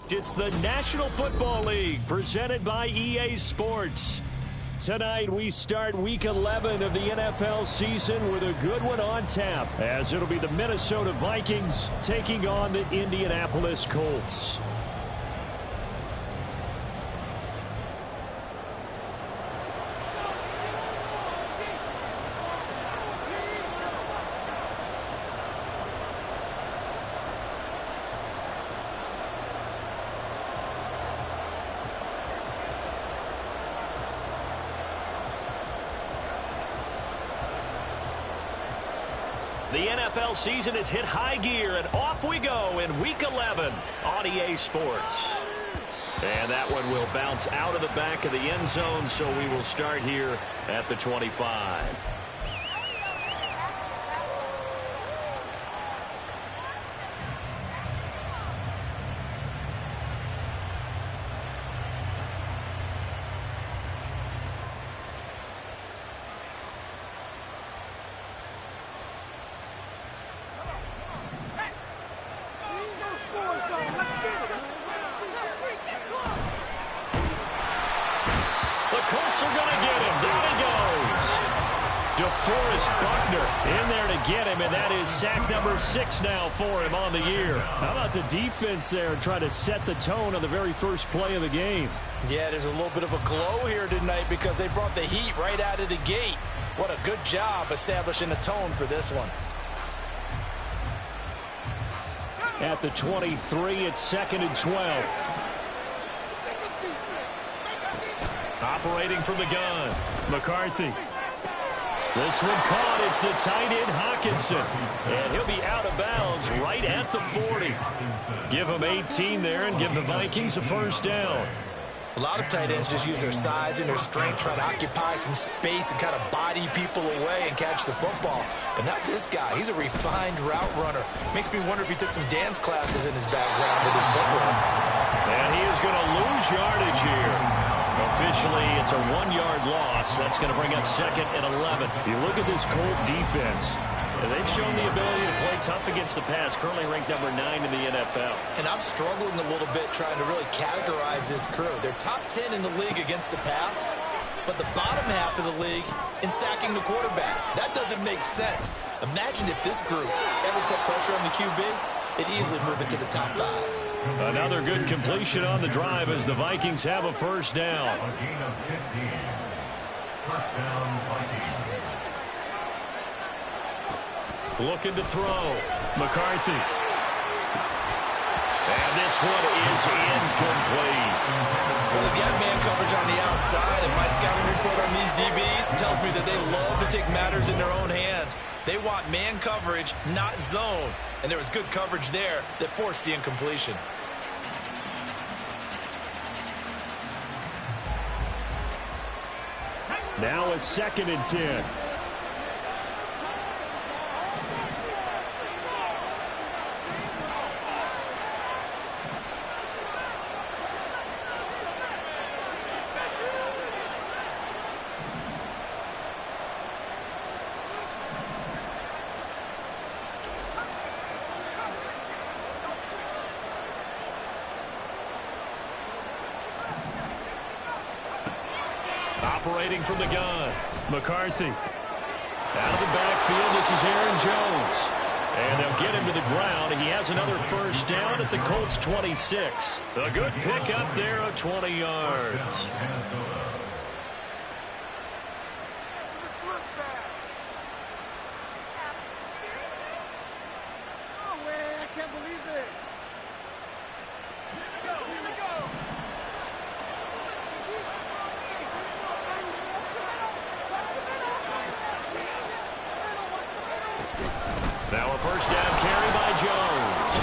It's the National Football League presented by EA Sports. Tonight we start Week 11 of the NFL season with a good one on tap, as it'll be the Minnesota Vikings taking on the Indianapolis Colts. The NFL season has hit high gear, and off we go in Week 11 on EA Sports. And that one will bounce out of the back of the end zone, so we will start here at the 25. Colts are going to get him. Down he goes. DeForest Buckner in there to get him, and that is sack number 6 now for him on the year. How about the defense there trying to set the tone on the very first play of the game? Yeah, there's a little bit of a glow here tonight because they brought the heat right out of the gate. What a good job establishing the tone for this one. At the 23, it's 2nd and 12. Operating from the gun, McCarthy. This one caught. It's the tight end, Hockenson. And he'll be out of bounds right at the 40. Give him 18 there and give the Vikings a first down. A lot of tight ends just use their size and their strength, try to occupy some space and kind of body people away and catch the football. But not this guy. He's a refined route runner. Makes me wonder if he took some dance classes in his background with his footwork. And he is going to lose yardage here. Officially, it's a 1-yard loss. That's going to bring up 2nd and 11. You look at this Colt defense, and they've shown the ability to play tough against the pass, currently ranked number 9 in the NFL. And I'm struggling a little bit trying to really categorize this crew. They're top 10 in the league against the pass, but the bottom half of the league in sacking the quarterback. That doesn't make sense. Imagine if this group ever put pressure on the QB, they'd easily move into the top 5. Another good completion on the drive as the Vikings have a first down. Looking to throw. McCarthy. And this one is incomplete. Well, they've got man coverage on the outside, and my scouting report on these DBs tells me that they love to take matters in their own hands. They want man coverage, not zone. And there was good coverage there that forced the incompletion. Now a 2nd and 10. Operating from the gun, McCarthy. Out of the backfield, this is Aaron Jones. And they'll get him to the ground. He has another first down at the Colts 26. A good pickup there of 20 yards. Now a first down carry by Jones.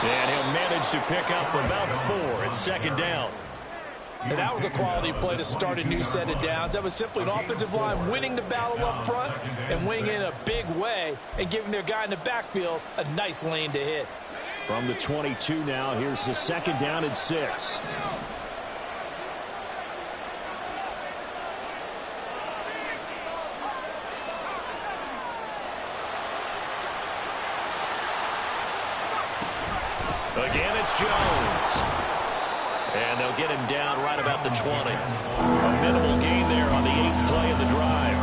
And he'll manage to pick up about 4. It's 2nd down. And that was a quality play to start a new set of downs. That was simply an offensive line winning the battle up front and winning in a big way and giving their guy in the backfield a nice lane to hit. From the 22 now, here's the 2nd down and 6. Again, it's Jones. And they'll get him down right about the 20. A minimal gain there on the 8th play of the drive.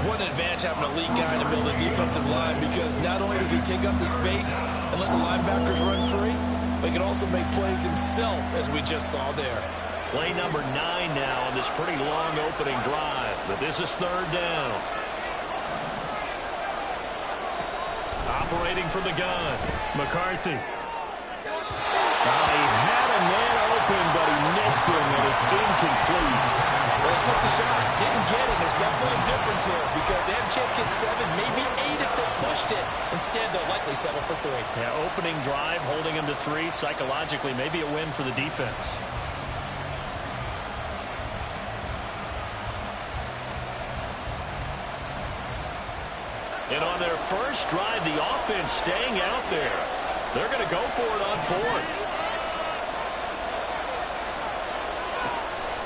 What an advantage having a lead guy in the middle of the defensive line, because not only does he take up the space and let the linebackers run free, but he can also make plays himself, as we just saw there. Play number 9 now on this pretty long opening drive. But this is 3rd down. Operating from the gun, McCarthy. He had a man open, but he missed him, and it's incomplete. Well, he took the shot, didn't get it. There's definitely a difference here, because they had a chance to get 7, maybe 8 if they pushed it. Instead, they'll likely settle for 3. Yeah, opening drive, holding him to 3, psychologically, maybe a win for the defense. And on their first drive, the offense staying out there. They're going to go for it on 4th.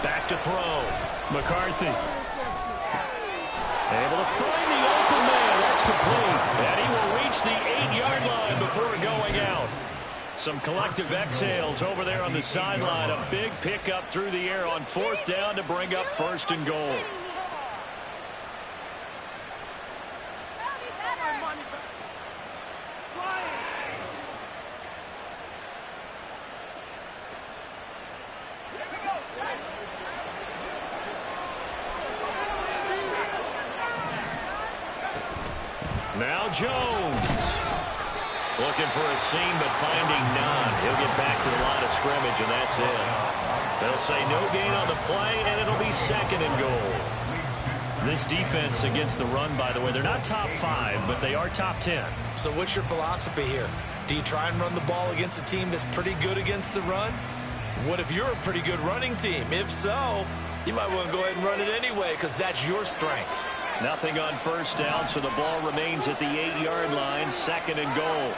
Back to throw. McCarthy. Able to find the open man. That's complete. And he will reach the 8-yard line before going out. Some collective exhales over there on the sideline. A big pickup through the air on 4th down to bring up 1st and goal. Now Jones. Looking for a seam, but finding none. He'll get back to the line of scrimmage, and that's it. They'll say no gain on the play, and it'll be 2nd and goal. This defense against the run, by the way, they're not top 5, but they are top 10. So what's your philosophy here? Do you try and run the ball against a team that's pretty good against the run? What if you're a pretty good running team? If so, you might want to go ahead and run it anyway, because that's your strength. Nothing on 1st down, so the ball remains at the 8-yard line, 2nd and goal.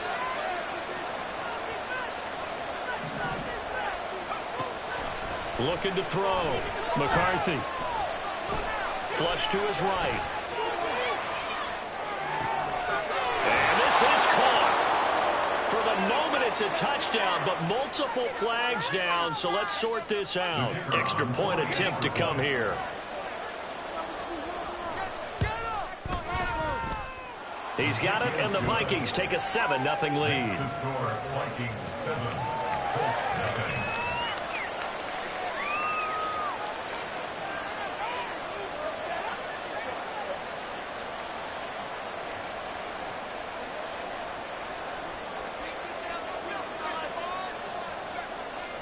Looking to throw. McCarthy. Flush to his right. And this is caught. For the moment, it's a touchdown, but multiple flags down, so let's sort this out. Extra point attempt to come here. He's got it, and the Vikings take a 7-0 lead.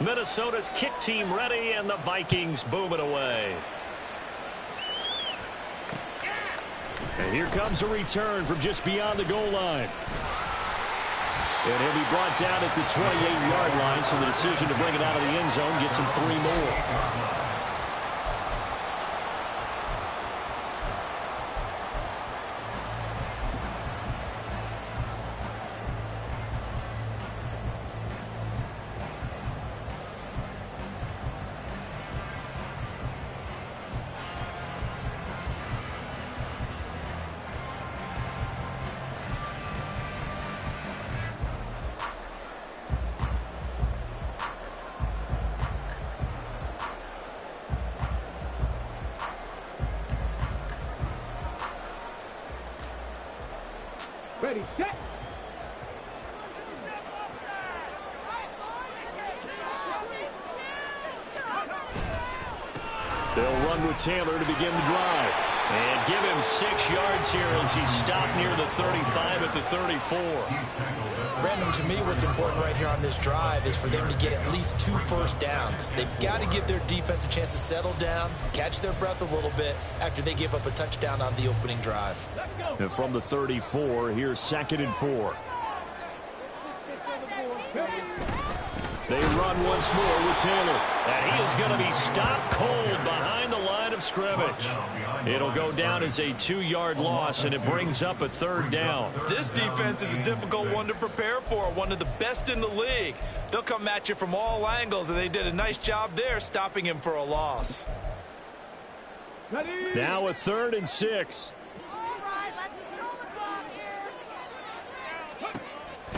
Minnesota's kick team ready, and the Vikings boom it away. And here comes a return from just beyond the goal line. And he'll be brought down at the 28-yard line, so the decision to bring it out of the end zone gets him 3 more. Ready, set. They'll run with Taylor to begin the drive. And give him 6 yards here as he's stopped near the 35 at the 34. Brandon, to me, what's important right here on this drive is for them to get at least 2 first downs. They've got to give their defense a chance to settle down, catch their breath a little bit after they give up a touchdown on the opening drive. And from the 34, here's 2nd and 4. They run once more with Taylor. And he is going to be stopped cold behind the line of scrimmage. It'll go down as a 2-yard loss, and it brings up a 3rd down. This defense is a difficult one to prepare for, one of the best in the league. They'll come at you from all angles, and they did a nice job there stopping him for a loss. Now a 3rd and 6.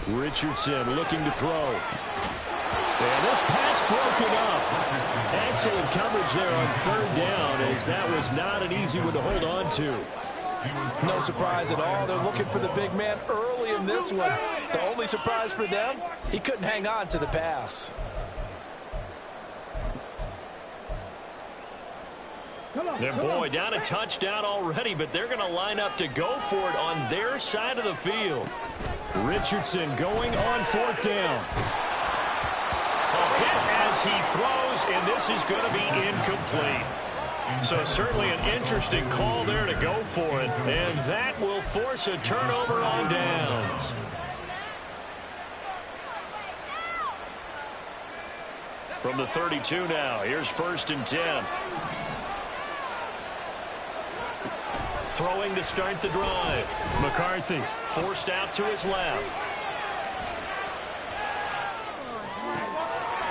Richardson looking to throw. And this pass broken up. Excellent coverage there on third down, as that was not an easy one to hold on to. No surprise at all. They're looking for the big man early in this one. The only surprise for them, he couldn't hang on to the pass. And boy, down a touchdown already, but they're going to line up to go for it on their side of the field. Richardson going on fourth down. A hit as he throws, and this is going to be incomplete. So certainly an interesting call there to go for it, and that will force a turnover on downs. From the 32 now, here's 1st and 10. Throwing to start the drive. McCarthy forced out to his left.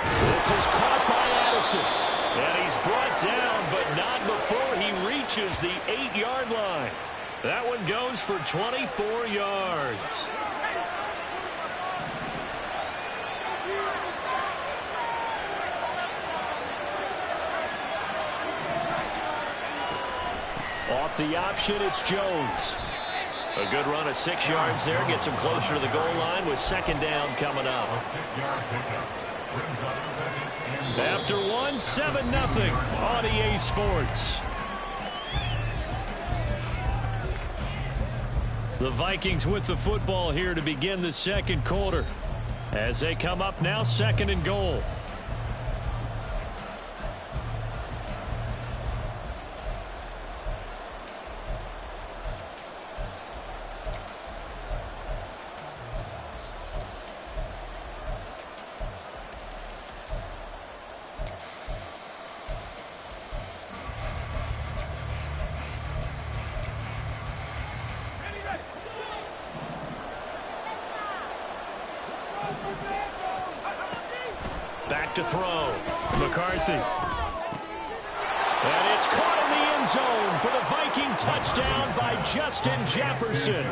This is caught by Addison. And he's brought down, but not before he reaches the 8-yard line. That one goes for 24 yards. Off the option, it's Jones. A good run of 6 yards there. Gets him closer to the goal line with 2nd down coming up. After 1, 7-0 on EA Sports. The Vikings with the football here to begin the second quarter. As they come up now, 2nd and goal. Back to throw. McCarthy. And it's caught in the end zone for the Viking touchdown by Justin Jefferson.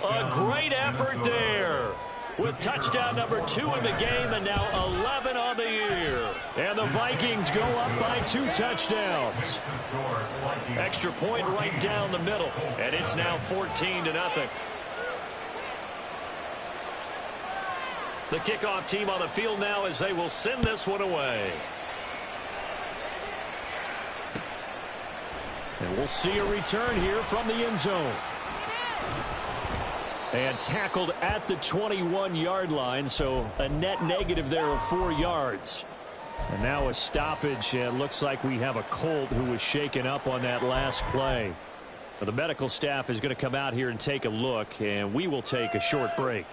A great effort there with touchdown number 2 in the game and now 11 on the year. And the Vikings go up by 2 touchdowns. Extra point right down the middle. And it's now 14-0. The kickoff team on the field now as they will send this one away. And we'll see a return here from the end zone. And tackled at the 21-yard line, so a net negative there of 4 yards. And now a stoppage, and looks like we have a Colt who was shaken up on that last play. Now the medical staff is going to come out here and take a look, and we will take a short break.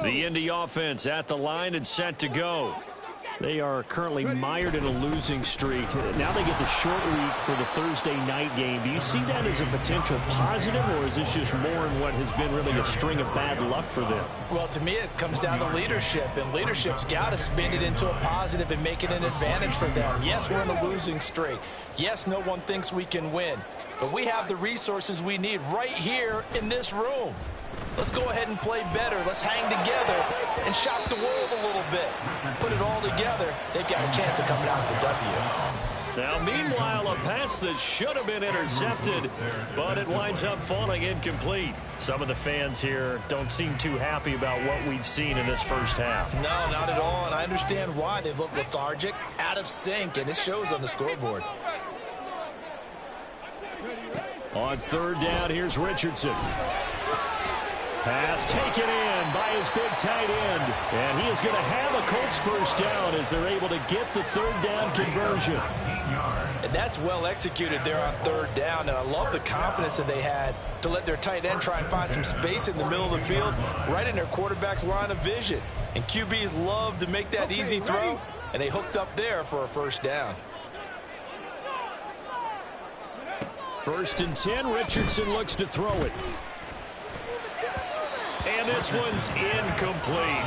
The Indy offense at the line and set to go. They are currently mired in a losing streak. Now they get the short week for the Thursday night game. Do you see that as a potential positive, or is this just more in what has been really a string of bad luck for them? Well, to me, it comes down to leadership, and leadership's got to spin it into a positive and make it an advantage for them. Yes, we're in a losing streak. Yes, no one thinks we can win, but we have the resources we need right here in this room. Let's go ahead and play better. Let's hang together and shock the world a little bit. Put it all together. They've got a chance of coming out with the W. Now, meanwhile, a pass that should have been intercepted, but it winds up falling incomplete. Some of the fans here don't seem too happy about what we've seen in this first half. No, not at all, and I understand why. They've looked lethargic, out of sync, and it shows on the scoreboard. On third down, here's Richardson. Pass taken in by his big tight end. And he is going to have a Colts first down as they're able to get the third down conversion. And that's well executed there on third down. And I love the confidence that they had to let their tight end try and find some space in the middle of the field, right in their quarterback's line of vision. And QBs love to make that easy throw, and they hooked up there for a first down. 1st and 10, Richardson looks to throw it. And this one's incomplete.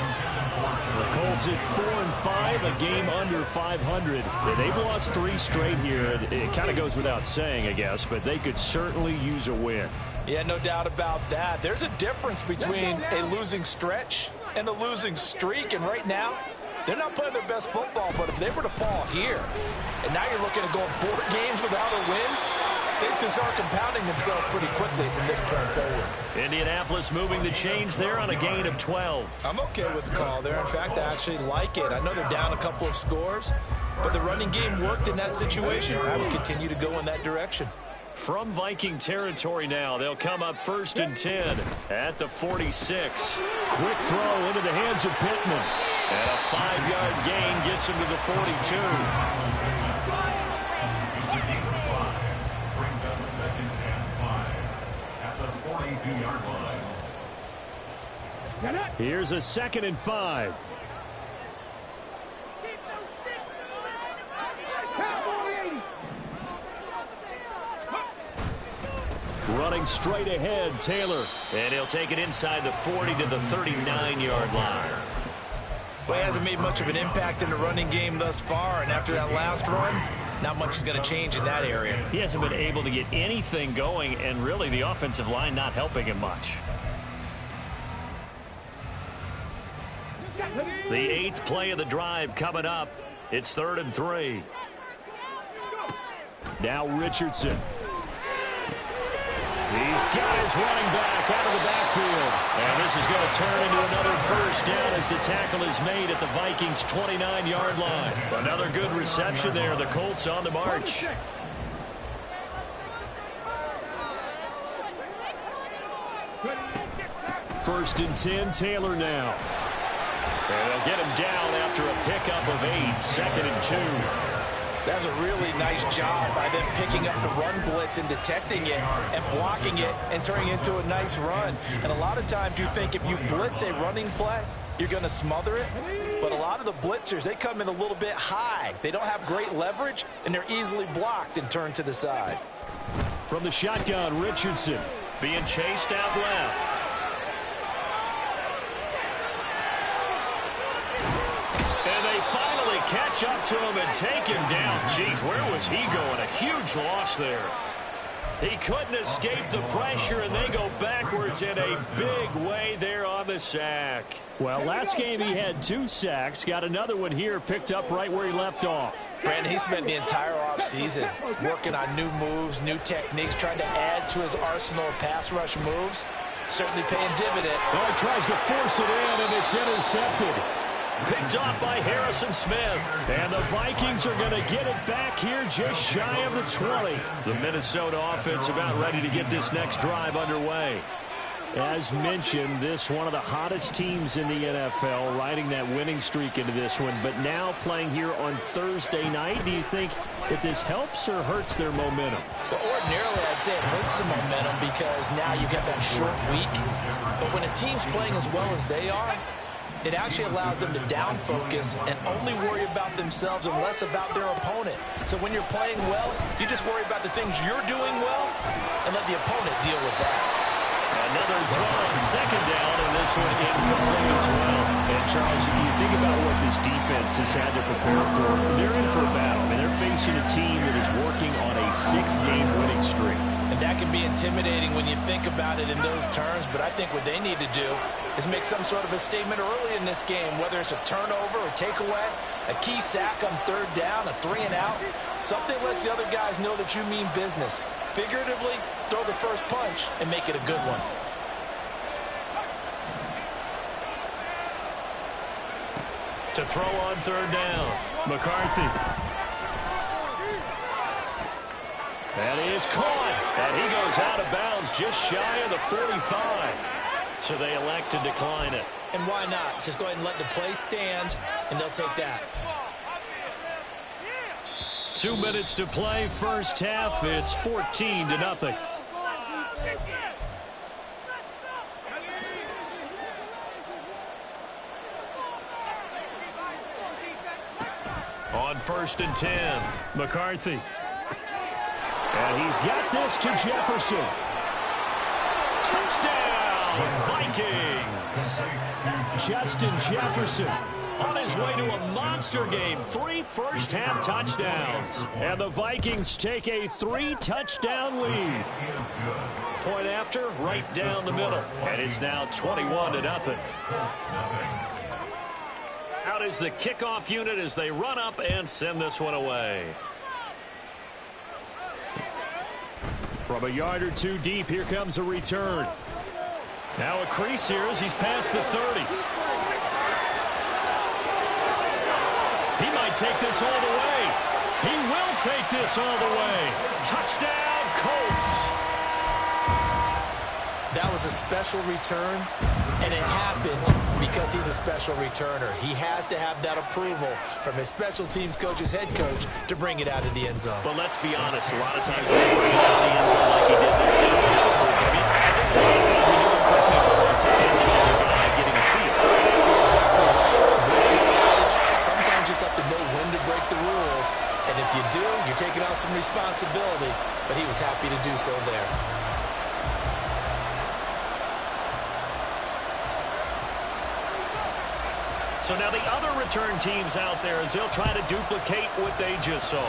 The Colts at 4-5, a game under 500. They've lost 3 straight here. It kind of goes without saying, I guess, but they could certainly use a win. Yeah, no doubt about that. There's a difference between a losing stretch and a losing streak, and right now, they're not playing their best football, but if they were to fall here, and now you're looking at going 4 games without a win, things can start compounding themselves pretty quickly from this point forward. Indianapolis moving the chains there on a gain of 12. I'm okay with the call there. In fact, I actually like it. I know they're down a couple of scores, but the running game worked in that situation. I would continue to go in that direction. From Viking territory now, they'll come up 1st and 10 at the 46. Quick throw into the hands of Pittman. And a 5-yard gain gets him to the 42. Brings up 2nd and 5 at the 42-yard line. Here's a 2nd and 5. Running straight ahead, Taylor. And he'll take it inside the 40 to the 39-yard line. Well, he hasn't made much of an impact in the running game thus far, and after that last run, not much is going to change in that area. He hasn't been able to get anything going, and really the offensive line not helping him much. The 8th play of the drive coming up. It's 3rd and 3. Now Richardson. He's got his running back out of the backfield. And this is going to turn into another first down as the tackle is made at the Vikings' 29-yard line. Another good reception there. The Colts on the march. First and 10, Taylor now. And they'll get him down after a pickup of 8, 2nd and 2. That's a really nice job by them picking up the run blitz and detecting it and blocking it and turning it into a nice run. And a lot of times you think if you blitz a running play, you're going to smother it. But a lot of the blitzers, they come in a little bit high. They don't have great leverage, and they're easily blocked and turned to the side. From the shotgun, Richardson being chased out left. Catch up to him and take him down. Jeez, where was he going? A huge loss there. He couldn't escape the pressure, and they go backwards in a big way there on the sack. Well, last game he had 2 sacks. Got another one here, picked up right where he left off. Brandon, he spent the entire offseason working on new moves, new techniques, trying to add to his arsenal of pass rush moves. Certainly paying dividend. Well, he tries to force it in, and it's intercepted. Picked off by Harrison Smith. And the Vikings are going to get it back here just shy of the 20. The Minnesota offense about ready to get this next drive underway. As mentioned, this one of the hottest teams in the NFL, riding that winning streak into this one, but now playing here on Thursday night. Do you think that this helps or hurts their momentum? Well, ordinarily, I'd say it hurts the momentum because now you get that short week. But when a team's playing as well as they are, it actually allows them to down focus and only worry about themselves and less about their opponent. So when you're playing well, you just worry about the things you're doing well and let the opponent deal with that. Another throw on 2nd down, and this one incomplete as well. And Charles, you think about what this defense has had to prepare for. They're in for a battle. I mean, they're facing a team that is working on a 6-game winning streak. And that can be intimidating when you think about it in those terms, but I think what they need to do is make some sort of a statement early in this game, whether it's a turnover or takeaway, a key sack on 3rd down, a 3-and-out, something lets the other guys know that you mean business. Figuratively, throw the first punch and make it a good one. To throw on 3rd down, McCarthy. And he is caught, and he goes out of bounds just shy of the 45. So they elect to decline it. And why not? Just go ahead and let the play stand, and they'll take that. 2 minutes to play, first half. It's 14-0. On 1st and 10, McCarthy. And he's got this to Jefferson. Touchdown! Vikings. Justin Jefferson on his way to a monster game. 3 first-half touchdowns. And the Vikings take a 3-touchdown lead. Point after, right down the middle. And it's now 21-0. Out is the kickoff unit as they run up and send this one away. From a yard or two deep, here comes a return. Now a crease here as he's past the 30. He might take this all the way. He will take this all the way. Touchdown, Colts. That was a special return, and it happened because he's a special returner. He has to have that approval from his special teams coach's head coach to bring it out of the end zone. But let's be honest, a lot of times when you bring it out of the end zone like he did there, they don't have approval. I mean, I think a lot of times when you correct me for wrong, sometimes it's just a guy getting a feel. Exactly right. Sometimes you just have to know when to break the rules, and if you do, you're taking on some responsibility, but he was happy to do so there. So now the other return teams out there as they'll try to duplicate what they just saw.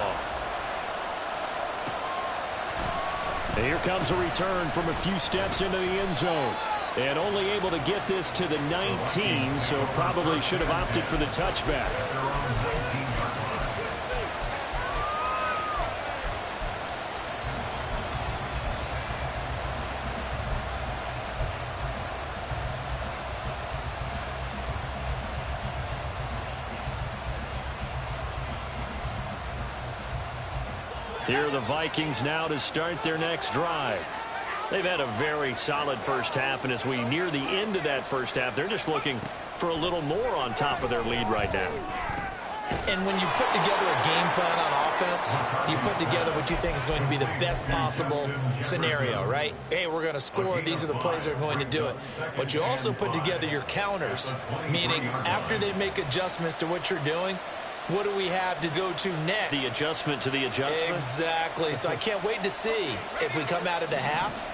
Here comes a return from a few steps into the end zone. And only able to get this to the 19, so probably should have opted for the touchback. Here are the Vikings now to start their next drive. They've had a very solid first half, and as we near the end of that first half, they're just looking for a little more on top of their lead right now. And when you put together a game plan on offense, you put together what you think is going to be the best possible scenario, right? Hey, we're going to score. These are the plays that are going to do it. But you also put together your counters, meaning after they make adjustments to what you're doing, what do we have to go to next? The adjustment to the adjustment? Exactly. So I can't wait to see if we come out of the half,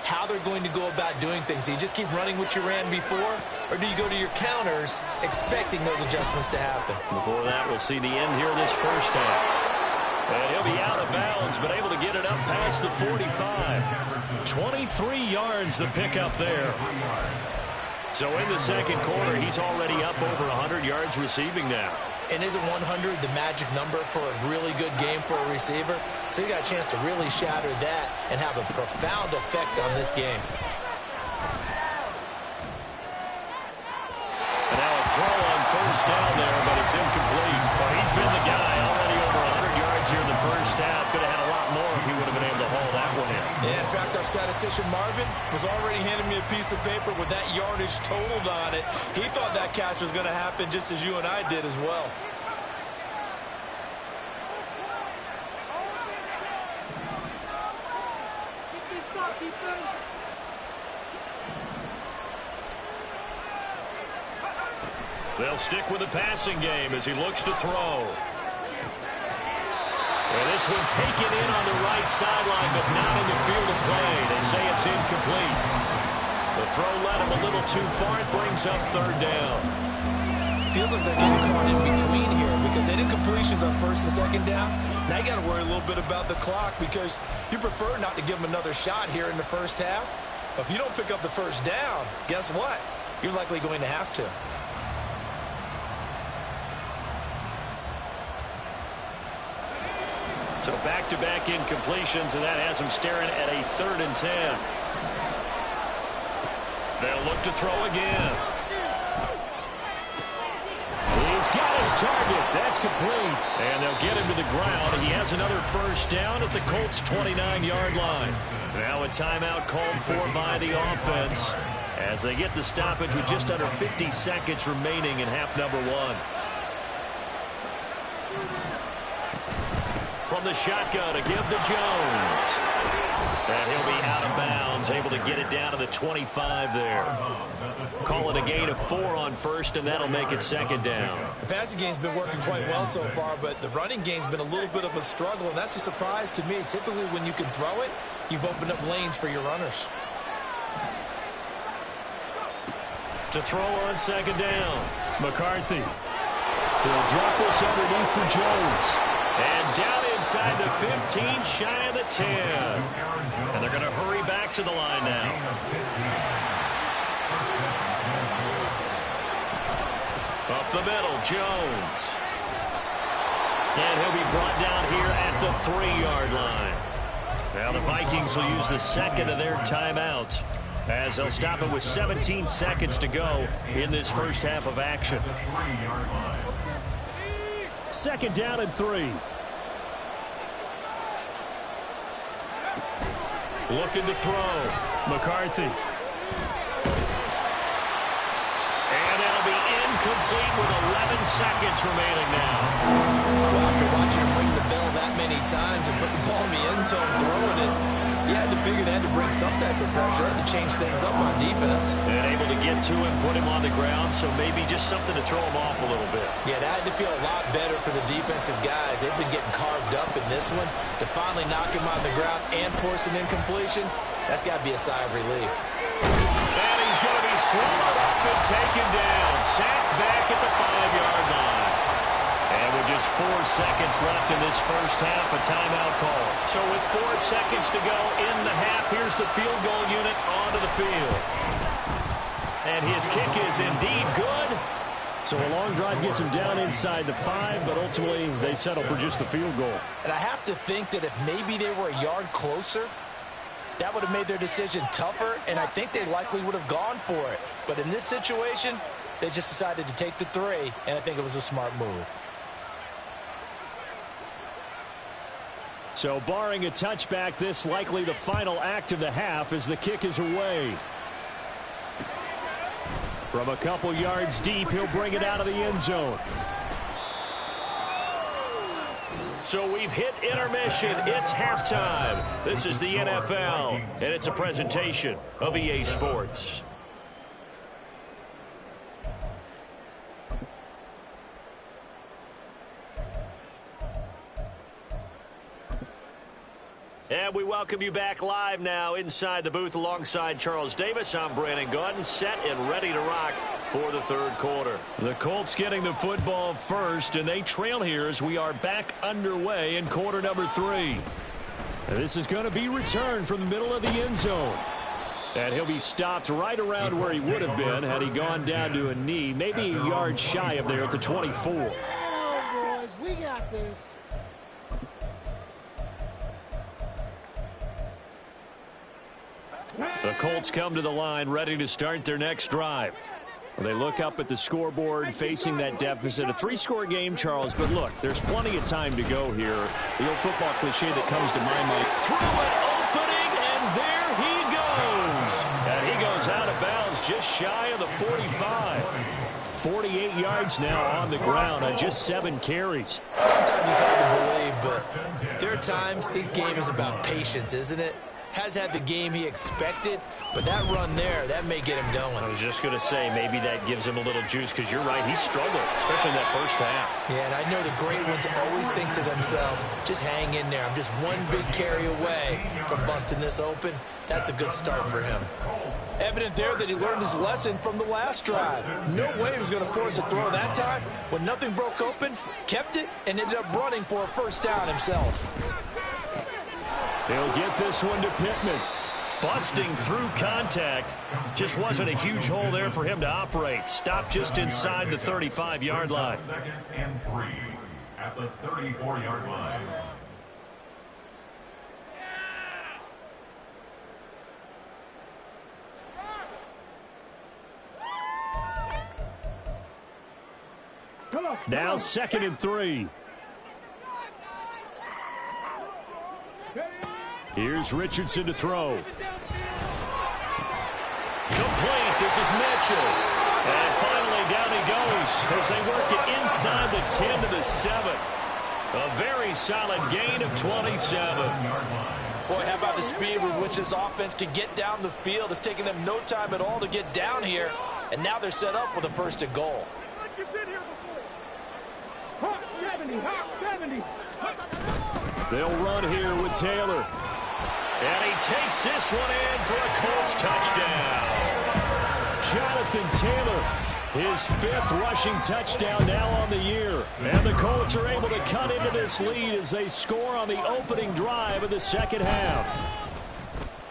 how they're going to go about doing things. Do you just keep running what you ran before, or do you go to your counters expecting those adjustments to happen? Before that, we'll see the end here of this first half. And he'll be out of bounds, but able to get it up past the 45. 23 yards the pickup there. So in the second quarter, he's already up over 100 yards receiving now. And isn't 100 the magic number for a really good game for a receiver? So he got a chance to really shatter that and have a profound effect on this game. And now a throw on first down there, but it's incomplete. Well, he's been the guy already over 100 yards here in the first half. Could have had a lot more if he would have been able to haul that one in. Yeah, in fact, our statistician Marvin was already handing me a piece of paper with that yardage totaled on it. He thought that catch was going to happen just as you and I did as well. They'll stick with the passing game as he looks to throw. And this one taken in on the right sideline, but not in the field of play. They say it's incomplete. The throw led him a little too far. It brings up third down. Feels like they're getting caught in between here because they did completions on first and second down. Now you got to worry a little bit about the clock because you prefer not to give them another shot here in the first half. But if you don't pick up the first down, guess what? You're likely going to have to. So back-to-back incompletions, and that has him staring at a 3rd and 10. They'll look to throw again. He's got his target. That's complete. And they'll get him to the ground. He has another first down at the Colts' 29-yard line. Now a timeout called for by the offense as they get the stoppage with just under 50 seconds remaining in half number 1. From the shotgun to give to Jones. And he'll be out of bounds, able to get it down to the 25 there. Call it a gain of 4 on first, and that'll make it second down. The passing game's been working quite well so far, but the running game's been a little bit of a struggle, and that's a surprise to me. Typically, when you can throw it, you've opened up lanes for your runners. To throw on second down. McCarthy. He'll drop this underneath for Jones. And down inside the 15, shy of the 10. And they're going to hurry back to the line now. Up the middle, Jones. And he'll be brought down here at the 3-yard line. Now the Vikings will use the second of their timeouts, as they'll stop it with 17 seconds to go in this first half of action. Second down and 3. Looking to throw. McCarthy. And it'll be incomplete with 11 seconds remaining now. Well, after watching him ring the bell that many times and put the ball in the end zone, throwing it, you had to figure they had to bring some type of pressure. They had to change things up on defense. And able to get to him, put him on the ground, so maybe just something to throw him off a little bit. Yeah, that had to feel a lot better for the defensive guys. They've been getting carved up in this one. To finally knock him on the ground and force an incompletion, that's got to be a sigh of relief. And he's going to be swallowed up and taken down. Sacked back at the 5-yard line. And with just 4 seconds left in this first half, a timeout call. So with 4 seconds to go in the half, here's the field goal unit onto the field. And his kick is indeed good. So a long drive gets him down inside the 5, but ultimately they settle for just the field goal. And I have to think that if maybe they were a yard closer, that would have made their decision tougher, and I think they likely would have gone for it. But in this situation, they just decided to take the 3, and I think it was a smart move. So barring a touchback, this likely the final act of the half as the kick is away. From a couple yards deep, he'll bring it out of the end zone. So we've hit intermission. It's halftime. This is the NFL, and it's a presentation of EA Sports. And we welcome you back live now inside the booth alongside Charles Davis. I'm Brandon Gaudin, set and ready to rock for the third quarter. The Colts getting the football first, and they trail here as we are back underway in quarter number 3. And this is going to be returned from the middle of the end zone. And he'll be stopped right around where he would have been had he gone down to a knee, maybe a yard shy of there at the 24. Oh, boys, we got this. The Colts come to the line ready to start their next drive. They look up at the scoreboard facing that deficit. A 3-score game, Charles, but look, there's plenty of time to go here. The old football cliche that comes to my mind. Through an opening, and there he goes. And he goes out of bounds just shy of the 45. 48 yards now on the ground on just 7 carries. Sometimes it's hard to believe, but there are times this game is about patience, isn't it? Has had the game he expected, but that run there, that may get him going. I was just going to say, maybe that gives him a little juice, because you're right, he struggled, especially in that first half. Yeah, and I know the great ones always think to themselves, just hang in there. I'm just one big carry away from busting this open. That's a good start for him. Evident there that he learned his lesson from the last drive. No way he was going to force a throw that time. When nothing broke open, kept it, and ended up running for a first down himself. He'll get this one to Pittman. Busting through contact. Just wasn't a huge hole there for him to operate. Stopped just inside the 35-yard line. 2nd and 3 at the 34-yard line. Now 2nd and 3. Here's Richardson to throw. Complete. This is Mitchell. And finally down he goes as they work it inside the 10 to the 7. A very solid gain of 27. Boy, how about the speed with which this offense can get down the field? It's taken them no time at all to get down here. And now they're set up with a 1st and goal. Hot 70, hot 70. They'll run here with Taylor. And he takes this one in for a Colts touchdown. Jonathan Taylor. His 5th rushing touchdown now on the year. And the Colts are able to cut into this lead as they score on the opening drive of the second half.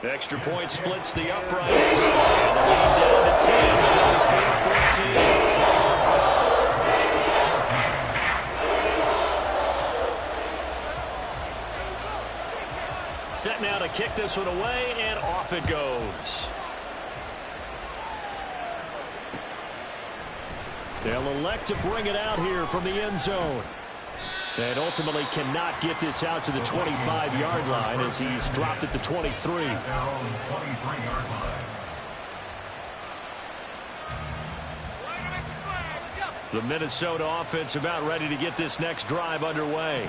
Extra point splits the uprights. And the lead down to 10, 24-14. Set now to kick this one away, and off it goes. They'll elect to bring it out here from the end zone. And ultimately cannot get this out to the 25-yard line as he's dropped at the 23. The Minnesota offense about ready to get this next drive underway.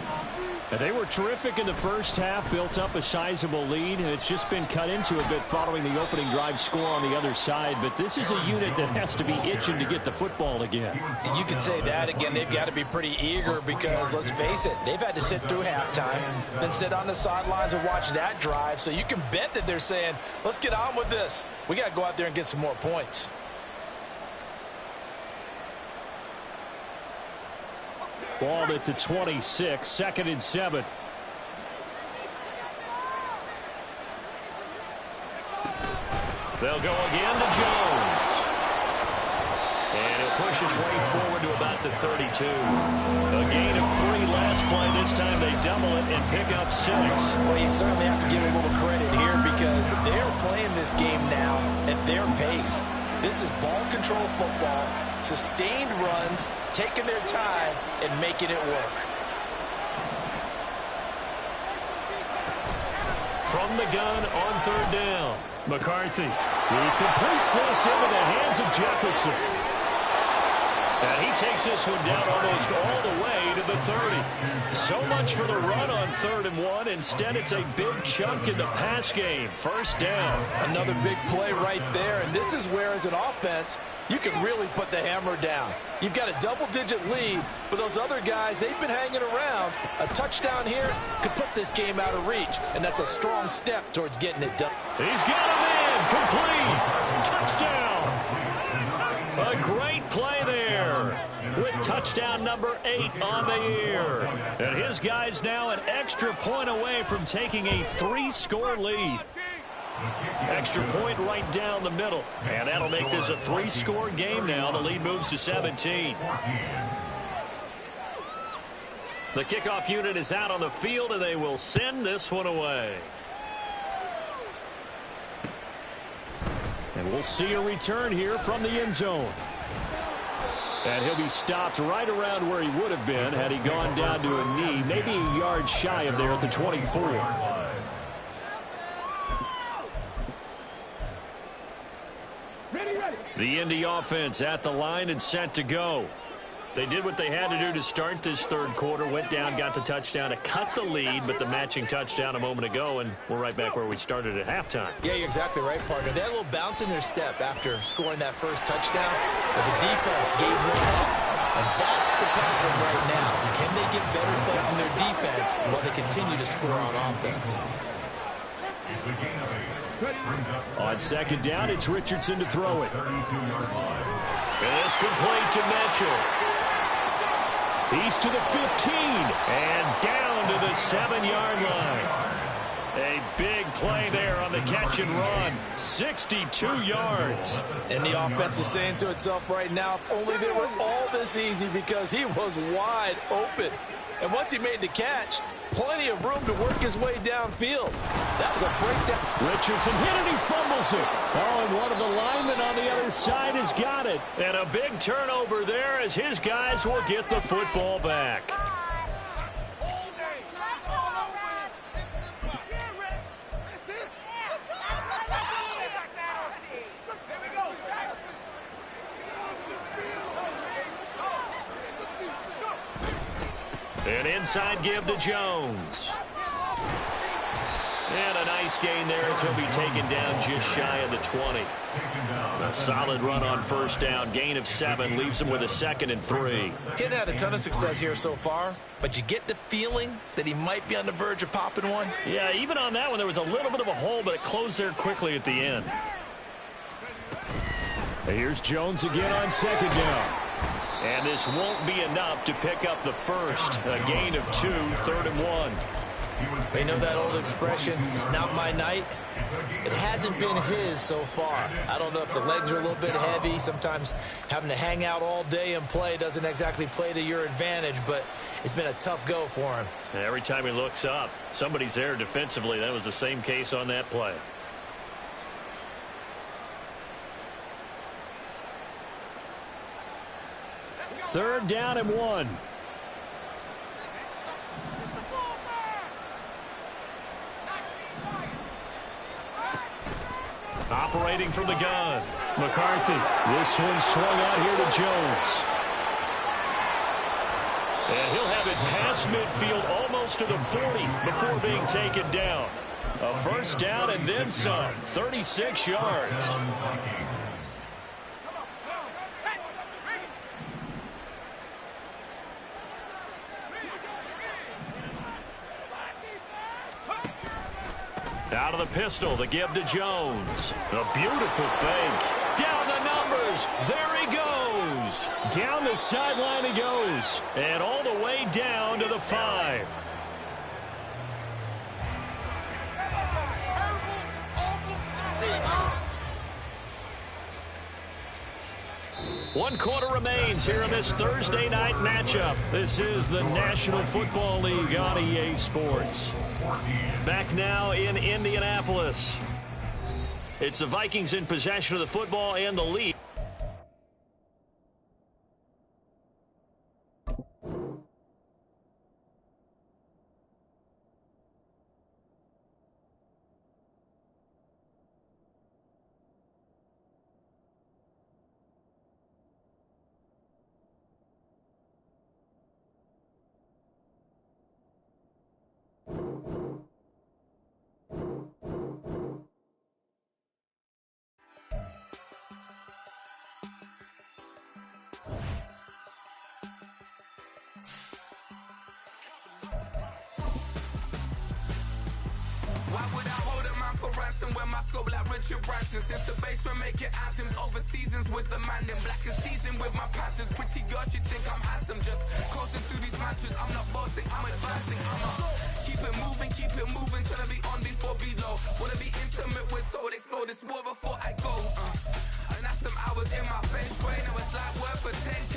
And they were terrific in the first half, built up a sizable lead, and it's just been cut into a bit following the opening drive score on the other side. But this is a unit that has to be itching to get the football again. And you can say that again. They've got to be pretty eager because, let's face it, they've had to sit through halftime, then sit on the sidelines and watch that drive. So you can bet that they're saying, let's get on with this. We got to go out there and get some more points. Ball at the 26, 2nd and 7. They'll go again to Jones. And he'll push his way forward to about the 32. A gain of 3 last play. This time they double it and pick up 6. Well, you certainly have to give a little credit here because they're playing this game now at their pace. This is ball control football, sustained runs, taking their time and making it work. From the gun on 3rd down, McCarthy. He completes this into the hands of Jefferson. And he takes this one down almost all the way to the 30. So much for the run on 3rd and 1. Instead, it's a big chunk in the pass game. 1st down. Another big play right there. And this is where, as an offense, you can really put the hammer down. You've got a double-digit lead, but those other guys, they've been hanging around. A touchdown here could put this game out of reach, and that's a strong step towards getting it done. He's got him in. Complete. Touchdown. A great play there with touchdown number 8 on the year. And his guys now an extra point away from taking a 3-score lead. Extra point right down the middle. And that'll make this a 3-score game now. The lead moves to 17. The kickoff unit is out on the field, and they will send this one away. And we'll see a return here from the end zone. And he'll be stopped right around where he would have been had he gone down to a knee, maybe a yard shy of there at the 24. The Indy offense at the line and set to go. They did what they had to do to start this 3rd quarter, went down, got the touchdown to cut the lead, but the matching touchdown a moment ago, and we're right back where we started at halftime. Yeah, you're exactly right, partner. They had a little bounce in their step after scoring that first touchdown, but the defense gave one up, and that's the problem right now. Can they get better play from their defense while they continue to score on offense? On 2nd down, it's Richardson to throw it. And it's complete to Mitchell. He's to the 15 and down to the 7-yard line. A big play there on the catch and run. 62 yards. And the offense is saying to itself right now, if only they were all this easy, because he was wide open. And once he made the catch, plenty of room to work his way downfield. That was a breakdown. Richardson hit it, he fumbles it. Oh, and one of the linemen on the other side has got it. And a big turnover there as his guys will get the football back. An inside give to Jones. And a nice gain there as he'll be taken down just shy of the 20. A solid run on 1st down. Gain of 7 leaves him with a 2nd and 3. He hasn't had a ton of success here so far, but you get the feeling that he might be on the verge of popping one. Yeah, even on that one, there was a little bit of a hole, but it closed there quickly at the end. Here's Jones again on second down. And this won't be enough to pick up the first. A gain of 2, 3rd and 1. They know that old expression, it's not my night. It hasn't been his so far. I don't know if the legs are a little bit heavy. Sometimes having to hang out all day and play doesn't exactly play to your advantage, but it's been a tough go for him. Every time he looks up, somebody's there defensively. That was the same case on that play. Third down and 1. Operating from the gun, McCarthy. This one swung out here to Jones. And he'll have it past midfield almost to the 40 before being taken down. A first down and then some, 36 yards. Out of the pistol, the give to Jones. A beautiful fake. Down the numbers. There he goes. Down the sideline he goes. And all the way down to the 5. One quarter remains here in this Thursday night matchup. This is the National Football League on EA Sports. Back now in Indianapolis. It's the Vikings in possession of the football and the lead. Why would I hold a man for ransom when my scope like Richard Branson? Since the basement making anthems over seasons with the man in black and season with my patterns. Pretty girl, she think I'm handsome. Just coasting through these matches. I'm not bossing, I'm advancing. Keep it moving, trying to be on before below. Wanna be intimate with soul, explore this war before I go. And that's some hours in my bench way. Now it's like work for 10K.